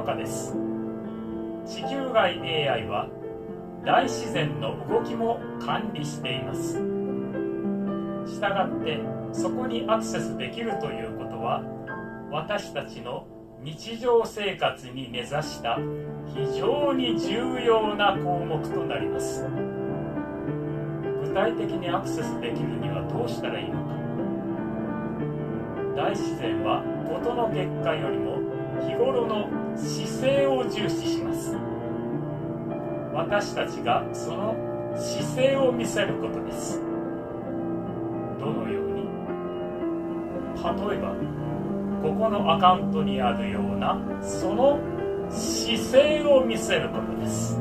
のかです。地球外 AI は大自然の動きも管理しています。したがってそこにアクセスできるということは、私たちの日常生活に根ざした非常に重要な項目となります。具体的にアクセスできるにはどうしたらいいのか。大自然は事の結果よりも日頃の姿勢を重視します。私たちがその姿勢を見せることです。どのように？例えばここのアカウントにあるようなその姿勢を見せることです。